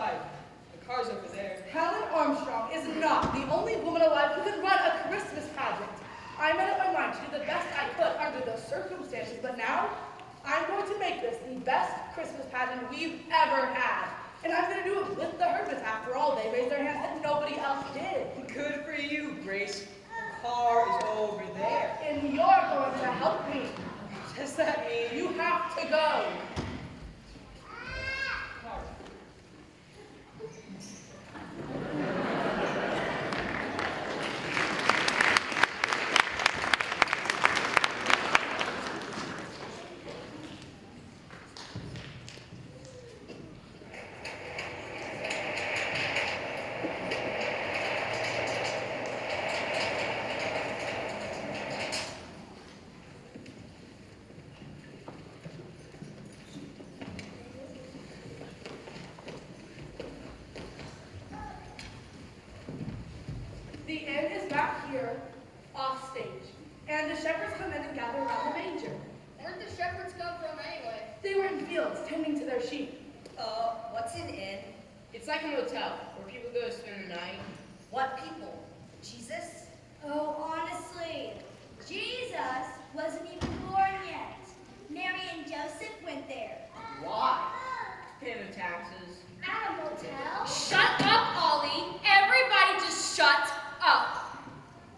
outside. The car's over there. Helen Armstrong is not the only woman alive who can run a Christmas pageant. I made up my mind to do the best I could under the circumstances, but now I'm going to make this the best Christmas pageant we've ever had. And I'm going to do it with the Hermits. After all, they raised their hands and nobody else did. Good for you, Grace. The car is over there. And you're going to help me. What does that mean? You have to go. The inn is back here, off stage, and the shepherds come in and gather around the manger. Where'd the shepherds come from anyway? They were in fields tending to their sheep. What's an inn? It's like a motel where people go to spend the night. What people? Jesus? Oh, honestly, Jesus wasn't even born yet. Mary and Joseph went there. Why? Pay the taxes. At a motel? Shut up, Ollie. Everybody just shut up.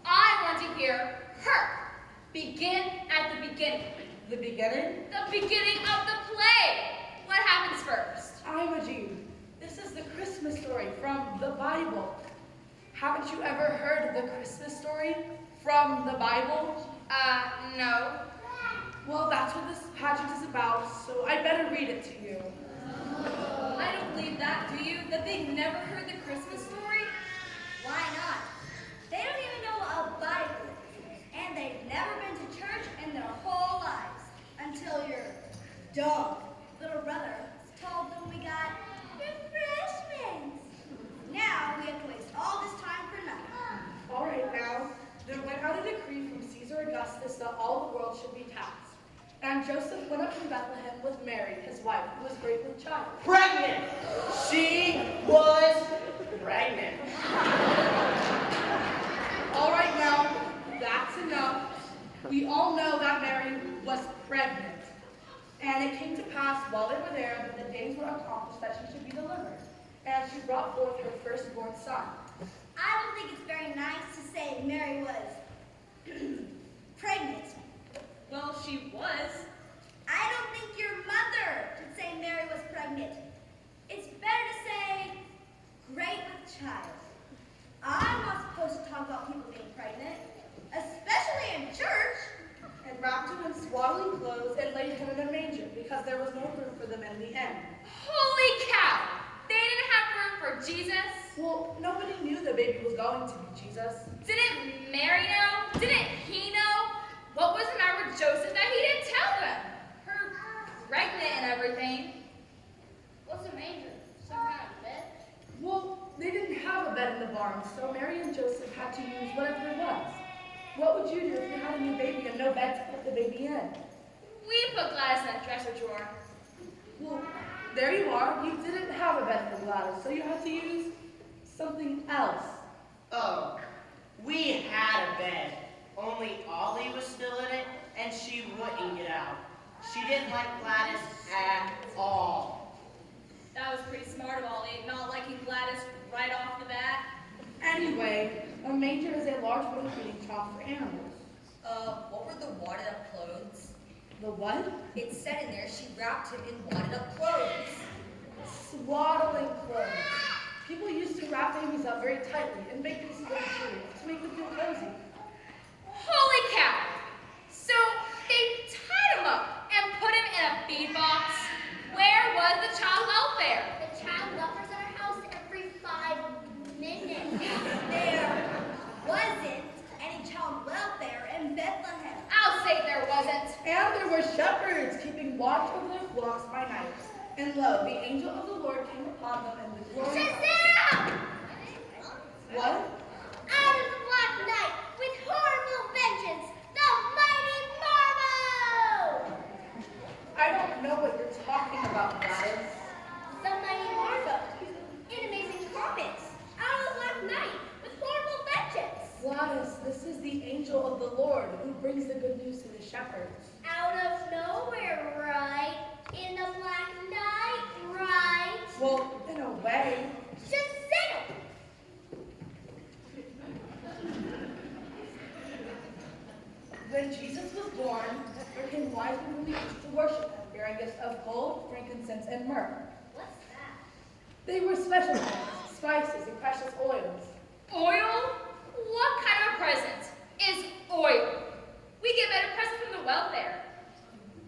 I want to hear her. Begin at the beginning. The beginning? The beginning of the play. What happens first? Imogen, this is the Christmas story from the Bible. Haven't you ever heard the Christmas story from the Bible? No. Well, that's what this pageant is about, so I better read it to you. I don't believe that, do you? That they've never heard the Christmas story? Why not? They don't even know what a Bible is, and they've never been to church in their whole lives until your dumb little brother told them we got refreshments. Now we have to waste all this time for nothing. All right, now, there went out a decree from Caesar Augustus that all the world should be taxed. And Joseph went up from Bethlehem with Mary, his wife, who was great with child. Pregnant! She was pregnant. All right, now, that's enough. We all know that Mary was pregnant. And it came to pass while they were there that the days were accomplished that she should be delivered. And she brought forth her firstborn son. I don't think it's very nice to say Mary was pregnant. Well, she was. I don't think your mother should say Mary was pregnant. It's better to say great with child. I'm not supposed to talk about people being pregnant, especially in church. And wrapped him in swaddling clothes and laid him in a manger because there was no room for them in the inn. Holy cow! They didn't have room for Jesus? Well, nobody knew the baby was going to be Jesus. Didn't Mary know? Didn't he know? What was the matter with Joseph that he didn't tell them? Her pregnant and everything. What's a manger? Some kind of bed? Well, they didn't have a bed in the barn, so Mary and Joseph had to use whatever there was. What would you do if you had a new baby and no bed to put the baby in? We put Gladys in a dresser drawer. Well, there you are. You didn't have a bed for Gladys, so you had to use something else. Oh, we had a bed. Only Ollie was still in it, and she wouldn't get out. She didn't like Gladys at all. That was pretty smart of Ollie, not liking Gladys right off the bat. Anyway, a manger is a large wooden feeding trough for animals. What were the wadded up clothes? The what? It said in there she wrapped him in wadded up clothes. Swaddling clothes. People used to wrap babies up very tightly and make them sleep to make them feel cozy. Holy cow! So they tied him up and put him in a feed box. Where was the child welfare? The child welfare's at our house every 5 minutes. There wasn't any child welfare in Bethlehem. I'll say there wasn't. And there were shepherds keeping watch over their flocks by night. And lo, the angel of the Lord came upon them in the glory. Shazam! What? Out of the black night, with horrible vengeance, the mighty Marvo! I don't know what you're talking about, Gladys. The mighty Marvo. of the Lord who brings the good news to the shepherds. Out of nowhere, right? In the black night, right? Well, in a way. Just say it. When Jesus was born, there came wise men from the east to worship him, bearing gifts of gold, frankincense, and myrrh. What's that? They were special things, spices, and precious oils. Oil? What kind of present is oil? We get better presents from the welfare.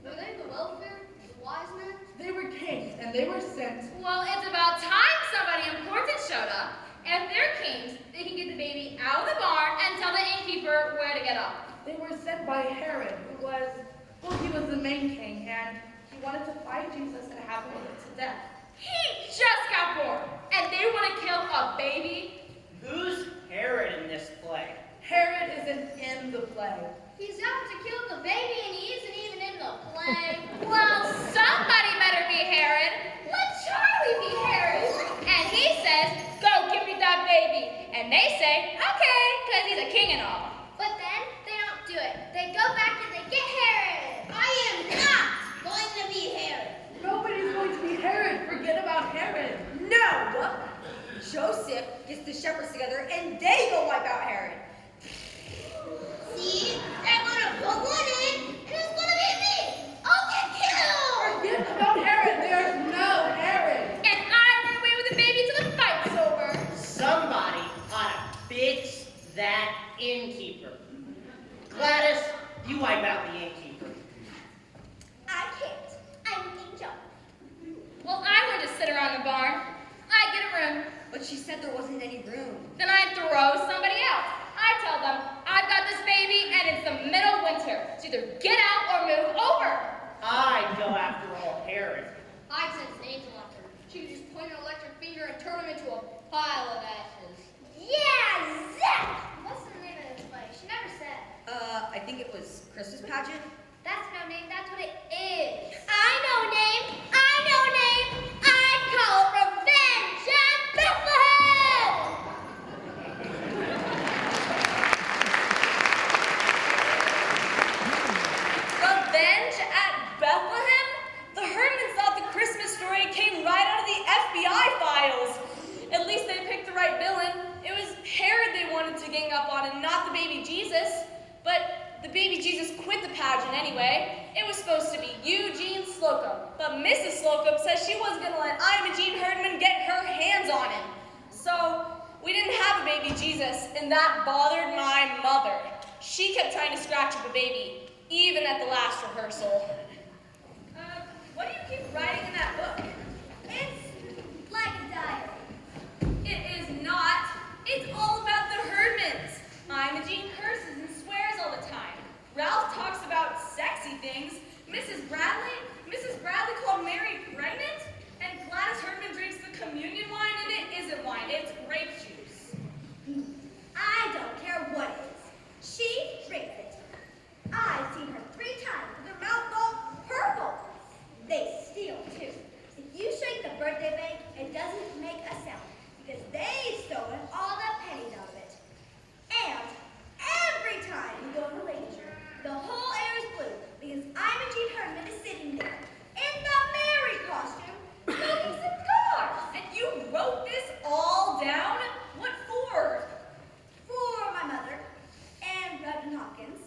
Were they the welfare? The wise men? They were kings, and they were sent. Well, it's about time somebody important showed up. And if they're kings, they can get the baby out of the barn and tell the innkeeper where to get off. They were sent by Herod, who was, well, he was the main king, and he wanted to find Jesus and have him put to death. He just got born, and they want to kill a baby? Who's Herod in this play? Herod isn't in the play. He's out to kill the baby and he isn't even in the play. Well, somebody better be Herod. Let Charlie be Herod. And he says, go give me that baby. And they say, okay, because he's a king and all. But then they don't do it. They go back and they get Herod. I am not going to be Herod. Nobody's going to be Herod. Forget about Herod. No! Joseph gets the shepherds together and they go wipe out Herod. See? They're gonna put one in. Who's gonna be me? I'll get killed. Forget about Herod. There's no Herod. And I run away with the baby till the fight's over. Somebody ought to fix that innkeeper. Gladys, you wipe out the innkeeper. I can't. I'm an angel. Well, I would just sit around the barn. I'd get a room. But she said there wasn't any room. Then I'd throw somebody else. I tell them, I've got this baby and it's the middle of winter. So either get out or move over. I'd go after old Herod. I'd send an angel after her. She could just point an electric finger and turn him into a pile of ashes. Yeah, Zach! What's the name of this play? She never said. I think it was Christmas pageant. That's no name, that's what it is. I know name! I know name! I'd call it Revenge at Bethlehem! Revenge at Bethlehem? The Herdmans thought the Christmas story came right out of the FBI files. At least they picked the right villain. It was Herod they wanted to gang up on and not the baby Jesus. But the baby Jesus quit the pageant anyway. It was supposed to be Eugene Slocum. But Mrs. Slocum says she wasn't going to let Imogene Herdman get her hands on him. So we didn't have a baby Jesus, and that bothered my mother. She kept trying to scratch up a baby, even at the last rehearsal. What do you keep writing in that book? It's like a diary. It is not. It's all about the Herdmans. Imogene curses and swears all the time. Ralph talks about sexy things. Mrs. Bradley called Mary pregnant. And Gladys Herdman drinks the communion wine, and it isn't wine. It's grape juice. I don't care what it is. She drinks it. I've seen her 3 times with her mouth all purple. They steal too. If you shake the birthday bank, it doesn't make a sound because they've stolen all the pennies out of it. And every time you go to the manger, the whole air is blue because Imogene Herdman is sitting there in the Mary costume smoking cigars. And you wrote this all down? What for? For my mother, and Reverend Hopkins,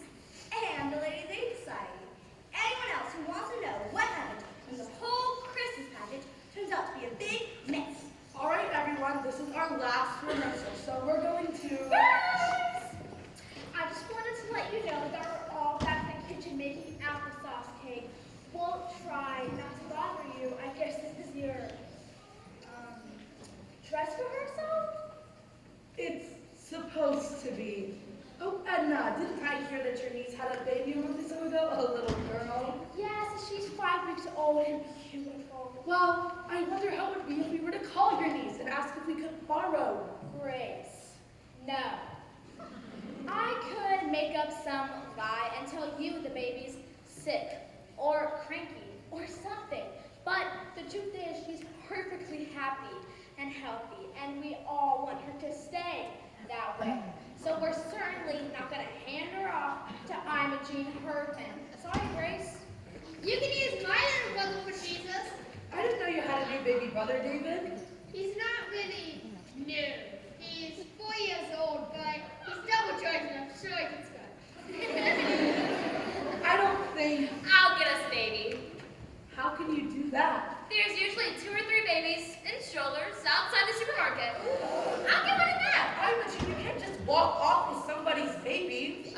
and the Ladies' Aid Society. Anyone else who wants to know what happened when the whole Christmas pageant turns out to be a big mess. All right, everyone, this is our last rehearsal, so we're going to... I just wanted to let you know that we're all back in the kitchen making applesauce cake. Won't try not to bother you. I guess this is your, dress rehearsal? It's supposed to be. Oh, Edna, didn't I hear that your niece had a baby a month or so ago? A little girl? Yes, she's 5 weeks old and beautiful. Well, I wonder how it would be if we were to call your niece and ask if we could borrow. Grace. No. I could make up some lie and tell you the baby's sick or cranky or something. But the truth is she's perfectly happy and healthy, and we all want her to stay that way. So we're certainly not going to hand her off Imogene Hurton. Sorry, Grace. You can use my little brother for Jesus. I didn't know you had a new baby brother, David. He's not really new. He's 4 years old, but he's double charging up so he can start. I don't think. I'll get us a baby. How can you do that? There's usually 2 or 3 babies in strollers outside the supermarket. I'll get one of them. Imogene, you can't just walk off with somebody's baby.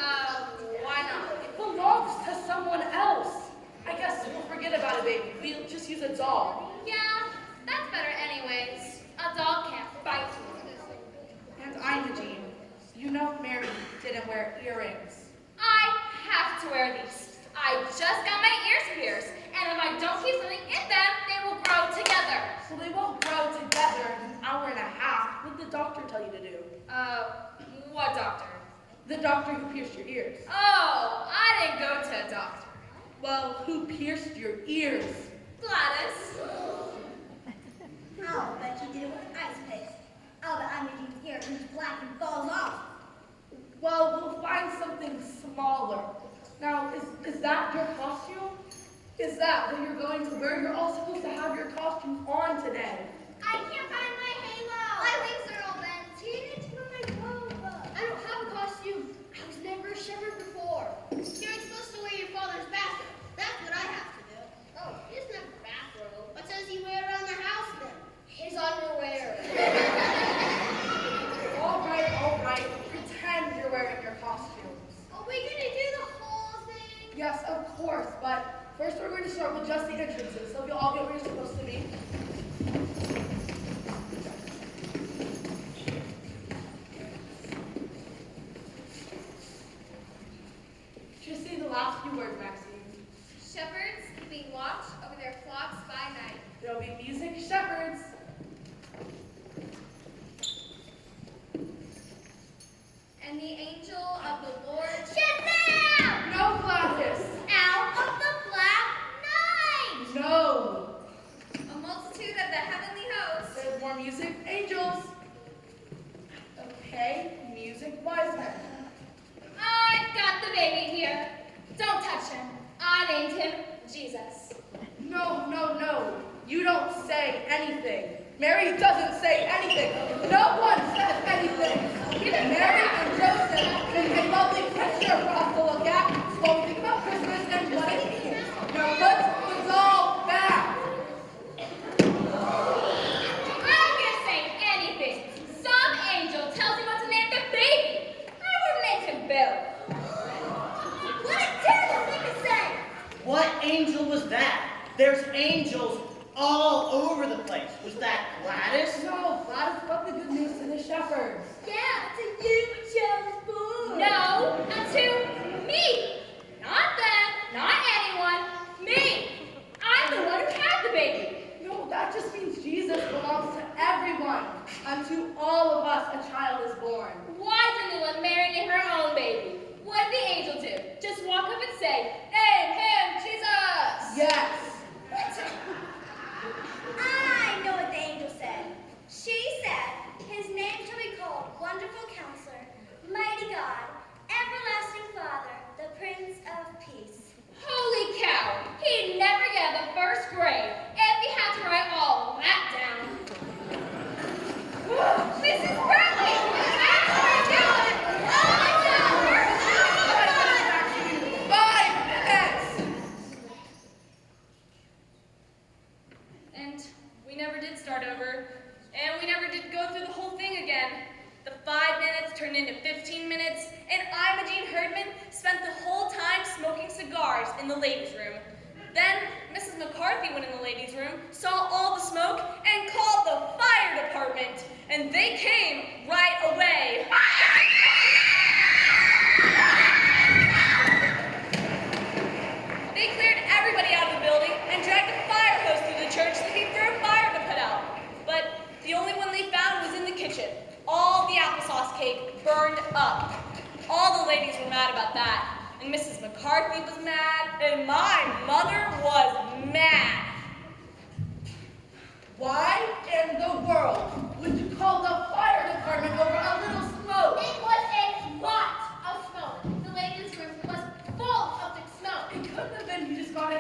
Why not? It belongs to someone else. I guess we'll forget about a baby. We'll just use a doll. Yeah, that's better anyways. A dog can't bite you. And Imogene, you know Mary didn't wear earrings. I have to wear these. I just got my ears pierced, and if I don't keep something in them, they will grow together. So they won't grow together in an hour and a half. What did the doctor tell you to do? What doctor? The doctor who pierced your ears. Oh, I didn't go to a doctor. Well, who pierced your ears? Gladys. I'll bet you did it with ice paste. I'll bet Imogene's ear turns black and falls off. Well, we'll find something smaller. Now, is that your costume? Is that what you're going to wear? You're all supposed to have your costumes on today. I can't find my halo. My wings are all bent. Turn it to my robe. I don't have a costume. I was never a shepherd before. You're supposed to wear your father's bathrobe. That's what I have to do. Oh, he doesn't have a bathrobe. What does he wear around the house then? His underwear. All right. Pretend you're wearing your costumes. Are we gonna do the whole thing? Yes, of course, but first we're going to start with just the entrances, so you'll all get where you're supposed to be. Just say the last few words, Maxine. Shepherds keeping watch over their flocks by night. There'll be music, shepherds. And the angel of the Lord. Shazam! No Gladys. Out of the black night! No. A multitude of the heavenly hosts. There's more music, angels. Okay, music, wise men. I've got the baby here. Don't touch him. I named him Jesus. No. You don't say anything. Mary doesn't say anything. No one says anything. Mary and Joseph make a lovely picture for us to look at when we think about Christmas and what it means. Now put the doll back. I don't get to say anything. Some angel tells me what to name the baby. I would have named him Bill. What a terrible thing to say! What angel was that? There's angels all over the place. Was that Gladys? No, Gladys brought the good news to the shepherds. Yeah, to you, Charles Boy. No, not to me. Not them, not anyone. Me. I'm the one who had the baby. No, that just means Jesus belongs to everyone. Unto all of us a child is born. Why didn't they let Mary name her own baby? What did the angel do? Just walk up and say, name him Jesus. Yes. I know what the angel said. She said, his name shall be called Wonderful Counselor, Mighty God, Everlasting Father, the Prince of Peace. Holy cow. He'd never get the first grade if he had to write all that down. Mrs. Bradley, that's what we're doing. Oh, 5 minutes. And we never did start over, and we never did go through the whole thing again. The 5 minutes turned into 15 minutes, and Imogene Herdman spent the whole time smoking cigars in the ladies' room. Then Mrs. McCarthy went in the ladies' room, saw all the smoke, and called the fire department, and they came right away. They cleared everybody out of the building and dragged a fire hose through the church looking for a fire to put out. But the only one they found was in the kitchen. All the applesauce cake burned up. All the ladies were mad about that. And Mrs. McCarthy was mad, and my mother was mad. Why in the world would you call the fire department over a little smoke? It was a lot of smoke. The ladies' room was full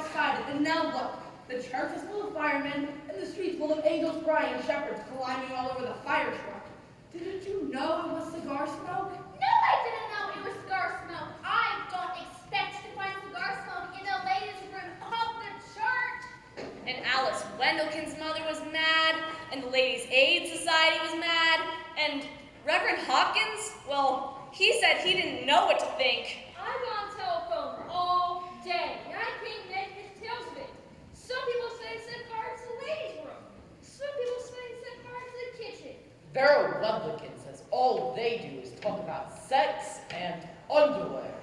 decided, and now look. The church is full of firemen, and the streets full of angels crying and shepherds climbing all over the fire truck. Didn't you know it was cigar smoke? No, I didn't know it was cigar smoke. I don't expect to find cigar smoke in the ladies' room of the church. And Alice Wendelkin's mother was mad, and the Ladies' Aid Society was mad, and Reverend Hopkins, well, he said he didn't know what to think. I've been on telephone all day, and I can't make heads or tails of it. Some people say send cards to the ladies' room. Some people say send cards to the kitchen. Vera Weblikin says all they do is talk about sex and underwear.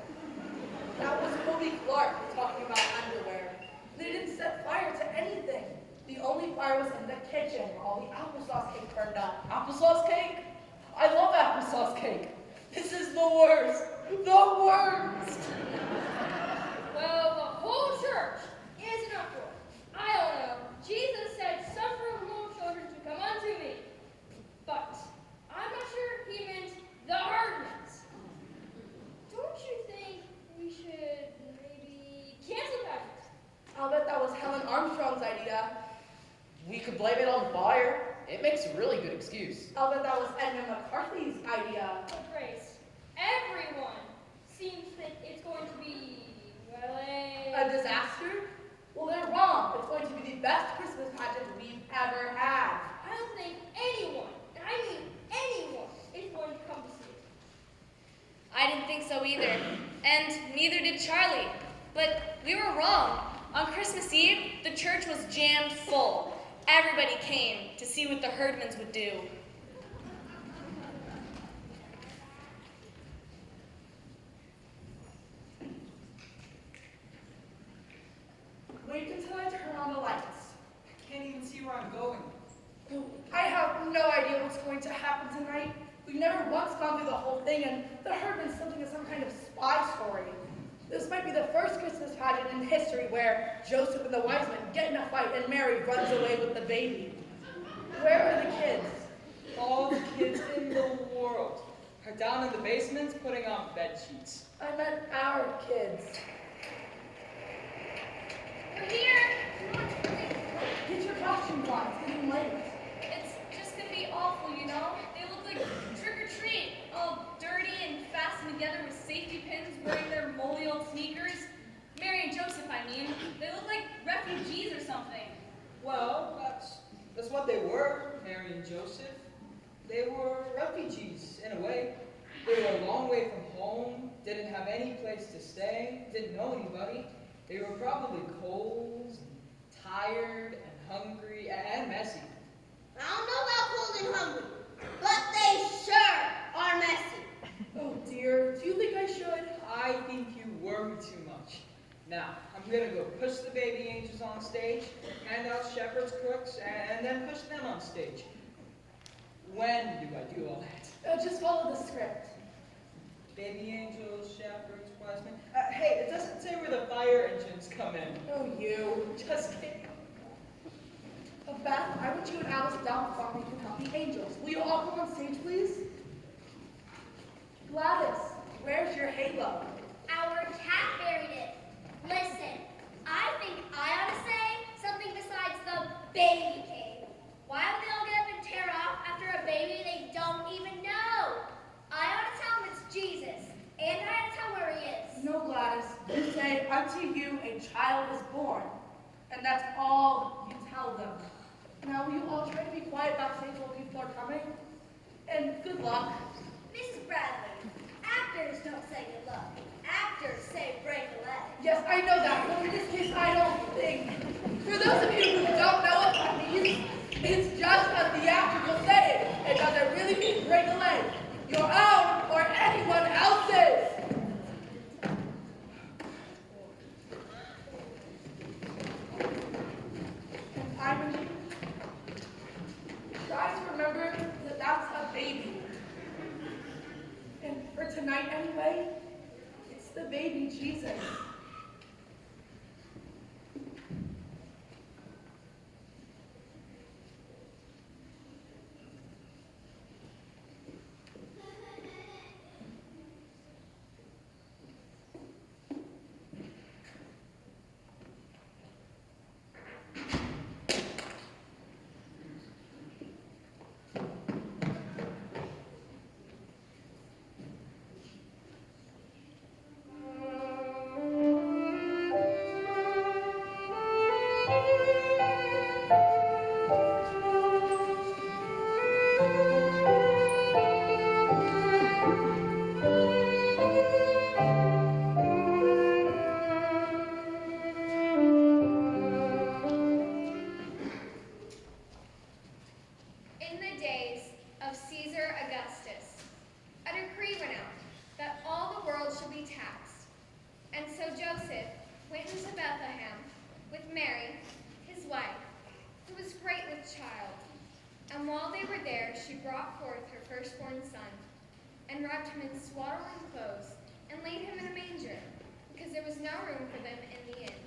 That was Moby Clark talking about underwear. They didn't set fire to anything. The only fire was in the kitchen where all the applesauce cake burned up. Applesauce cake? I love applesauce cake. This is the worst. The worst. Well, the whole church is an uproar. I don't know. Jesus said, suffer little children to come unto me. But I'm not sure he meant the Hardmans. Don't you think we should maybe cancel that? I'll bet that was Helen Armstrong's idea. We could blame it on fire. It makes a really good excuse. I'll bet that was Edna McCarthy's idea. But Grace, everyone seems that it's going to be, well, A disaster? Well, they're wrong. It's going to be the best Christmas pageant we've ever had. I don't think anyone, and I mean anyone, is going to come to see it. I didn't think so either, and neither did Charlie. But we were wrong. On Christmas Eve, the church was jammed full. Everybody came to see what the Herdmans would do. Wait until I turn on the lights. I can't even see where I'm going. I have no idea what's going to happen tonight. We've never once gone through the whole thing, and the Herdmans something is some kind of spy story. This might be the first Christmas pageant in history where Joseph and the wise men get in a fight and Mary runs away with the baby. Where are the kids? All the kids in the world are down in the basements putting on bed sheets. I meant our kids. We're here. Get your costumes on. It's getting late. It's just gonna be awful, you know? They look like trick or treat, all dirty and fastened together with safety pins, wearing their moldy old sneakers. Mary and Joseph, I mean. They look like refugees or something. Well, that's what they were, Mary and Joseph. They were refugees, in a way. They were a long way from home, didn't have any place to stay, didn't know anybody. They were probably cold, and tired, and hungry, and messy. I don't know about cold and hungry, but they sure are messy. Oh dear, do you think I should? I think you worry too much. Now, I'm gonna go push the baby angels on stage, hand out shepherd's crooks, and then push them on stage. When do I do all that? Just follow the script. Baby angels, shepherds, wise men. Hey, it doesn't say where the fire engines come in. Oh, you. Just kidding. Beth, I want you and Alice down front and you can help the angels. Will you all come on stage, please? Gladys, where's your halo? Our cat buried it. Listen, I think I ought to say something besides the baby cave. Why would they all get up and tear off after a baby they don't even know? I ought to tell them it's Jesus, and I ought to tell them where he is. No, Gladys. You say, unto you a child is born. And that's all you tell them. Now, will you all try to be quiet backstage while people are coming? And good luck. Mrs. Bradley, actors don't say good luck. Actors say break a leg. Yes, I know that, but in this case, I don't think. For those of you who don't know what that means, it's just a theatrical saying. It doesn't really mean break a leg. Your own or anyone else's. And Simon, try to remember that that's a baby. And for tonight anyway, it's the baby Jesus. Mary, his wife, who was great with child. And while they were there, she brought forth her firstborn son, and wrapped him in swaddling clothes, and laid him in a manger, because there was no room for them in the inn.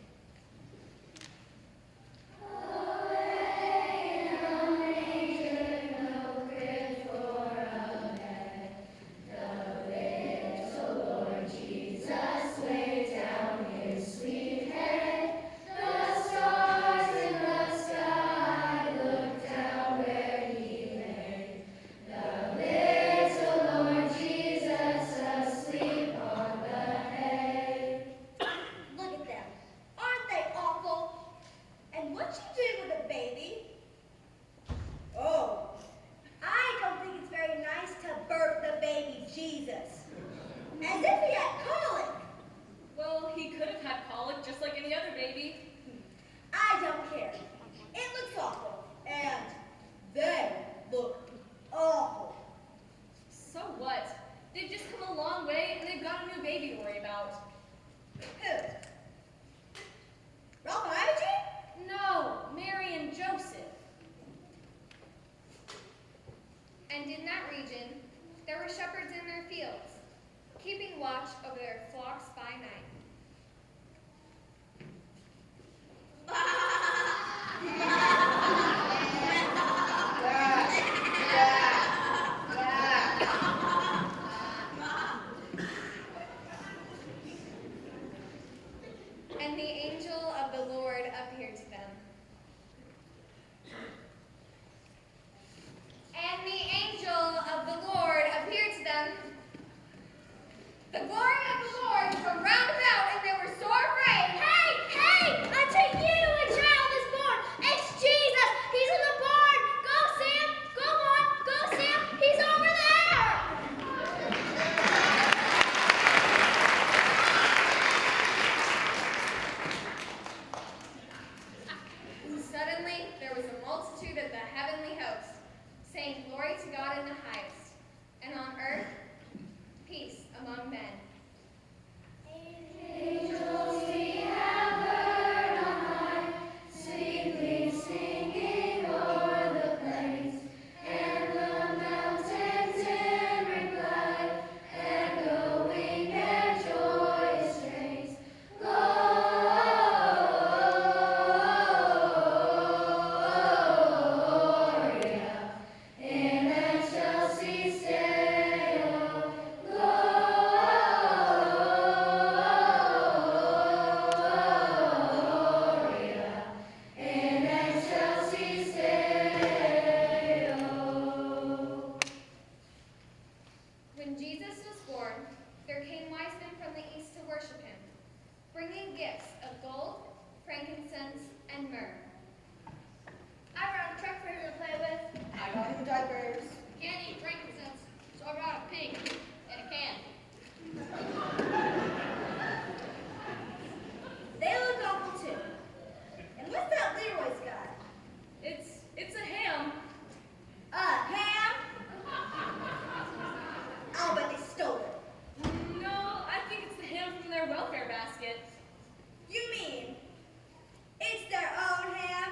Look at them. Aren't they awful? And what you doing with a baby? Oh, I don't think it's very nice to birth the baby Jesus. As if he had colic. Well, he could have had colic just like any other baby. I don't care. It looks awful. And they look awful. So what? They've just come a long way and they've got a new baby to worry about. Who? Ralph and Imogen? No, Mary and Joseph. And in that region, there were shepherds in their fields, keeping watch over their flocks by night. And the angel of the Lord appeared to them. And the angel of the Lord appeared to them. The glory of the Lord from round about, and they were sore afraid. Hey, hey! Unto you a child is born. It's Jesus. He's in the barn. Go, Sam. Go on. Go, Sam. He's over there. And suddenly there was a multitude of the heavenly host, saying, Glory to God in the highest, and on earth peace among men. Angels we have heard on high, sweetly singing o'er the plains, and the mountains in reply, echoing their joyous strains. Gloria in excelsis Deo. Gloria in excelsis Deo. When Jesus was born, there came wise men from the east to worship him, bringing gifts of gold, frankincense, and myrrh. I brought a truck for him to play with. I got him diapers. Can't eat frankincense, so I brought a pig and a can. They look awful too. And what's that Leroy's got? It's a ham. Ham? I'll bet they stole it. No, I think it's the ham from their welfare basket. You mean it's their own ham?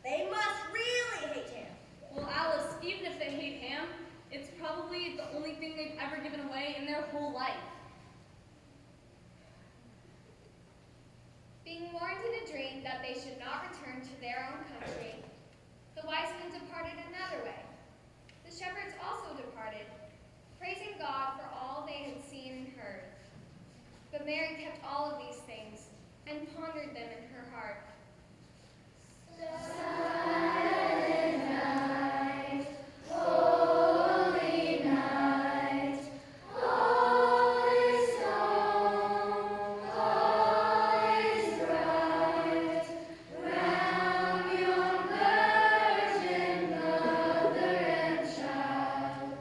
They must really hate him. Well, Alice, even if they hate ham, it's probably the only thing they've ever given away in their whole life. Being warned in a dream that they should not return to their own country, the wise men departed another way. The shepherds also departed, praising God for all they had seen and heard. But Mary kept all of these things and pondered them in her heart. Silent night, holy night, all is calm, all is bright. Round your virgin mother and child,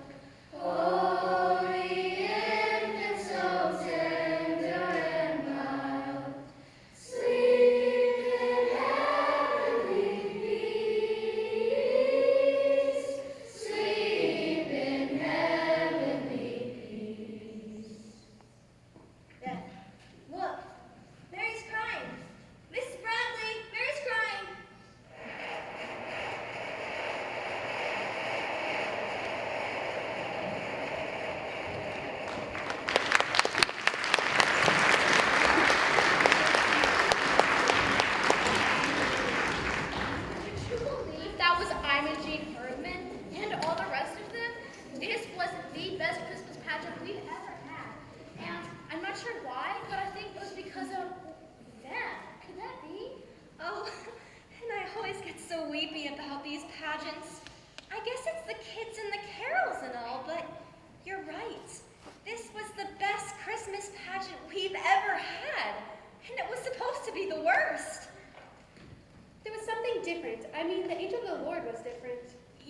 holy infant, so tender and mild, sleep in heavenly peace.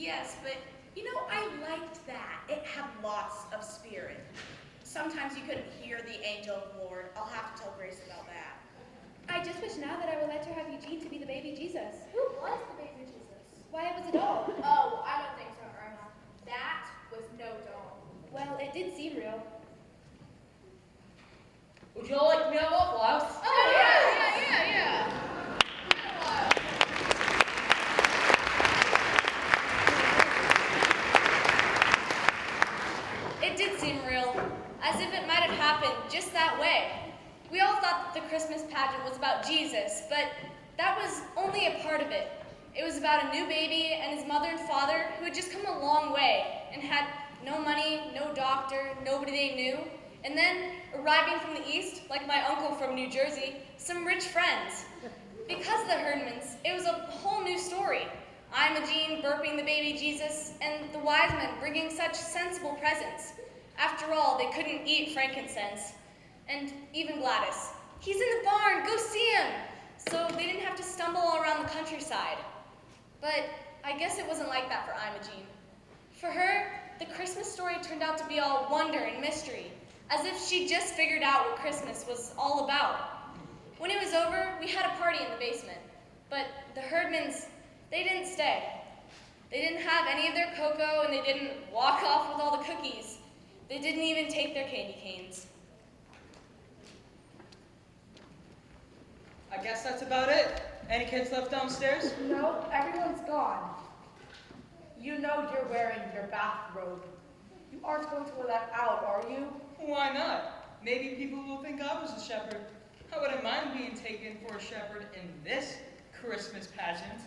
Yes, but you know, I liked that. It had lots of spirit. Sometimes you couldn't hear the angel of the Lord. I'll have to tell Grace about that. I just wish now that I would let her have Eugene to be the baby Jesus. Who was the baby Jesus? Why, it was a doll. Oh, I don't think so, Irma. That was no doll. Well, it did seem real. Would you all like to meet at Waffle House? Oh, yeah. It did seem real, as if it might have happened just that way. We all thought that the Christmas pageant was about Jesus, but that was only a part of it. It was about a new baby and his mother and father who had just come a long way and had no money, no doctor, nobody they knew. And then, arriving from the east, like my uncle from New Jersey, some rich friends. Because of the Herdmans, it was a whole new story. Imogene burping the baby Jesus, and the wise men bringing such sensible presents. After all, they couldn't eat frankincense. And even Gladys. He's in the barn, go see him! So they didn't have to stumble all around the countryside. But I guess it wasn't like that for Imogene. For her, the Christmas story turned out to be all wonder and mystery, as if she just figured out what Christmas was all about. When it was over, we had a party in the basement. But the Herdmans, they didn't stay. They didn't have any of their cocoa, and they didn't walk off with all the cookies. They didn't even take their candy canes. I guess that's about it. Any kids left downstairs? No, everyone's gone. You know you're wearing your bathrobe. You aren't going to let that out, are you? Why not? Maybe people will think I was a shepherd. I wouldn't mind being taken for a shepherd in this Christmas pageant.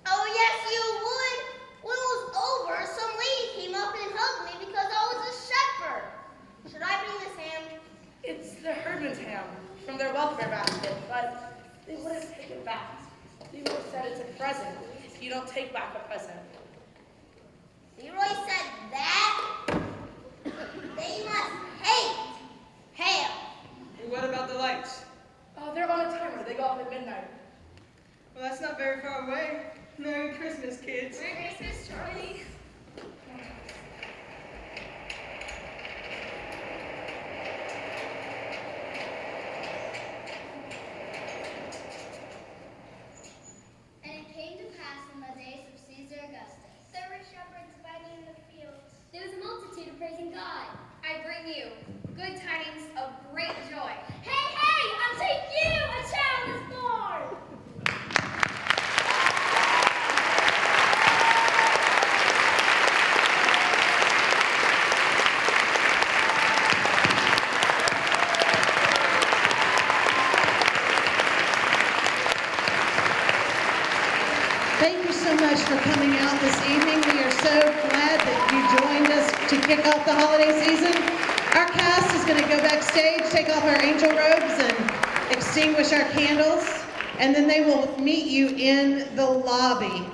Oh, yes, you would. When it was over, some lady came up and hugged me because I was a shepherd. Should I bring this ham? It's the Herdman's ham from their welfare basket, but they wouldn't take it back. They would have said it's a present if you don't take back a present. Leroy said that? They must hate ham. Well, what about the lights? Oh, they're on a timer. They go off at midnight. Well, that's not very far away. Merry Christmas, kids. Merry Christmas, Charlie. And it came to pass in the days of Caesar Augustus. There were shepherds abiding in the fields. There was a multitude of praising God. I bring you good tidings of great joy. Hey, unto you a child is born! Thank you so much for coming out this evening. We are so glad that you joined us to kick off the holiday season. Our cast is going to go backstage, take off our angel robes, and extinguish our candles, and then they will meet you in the lobby.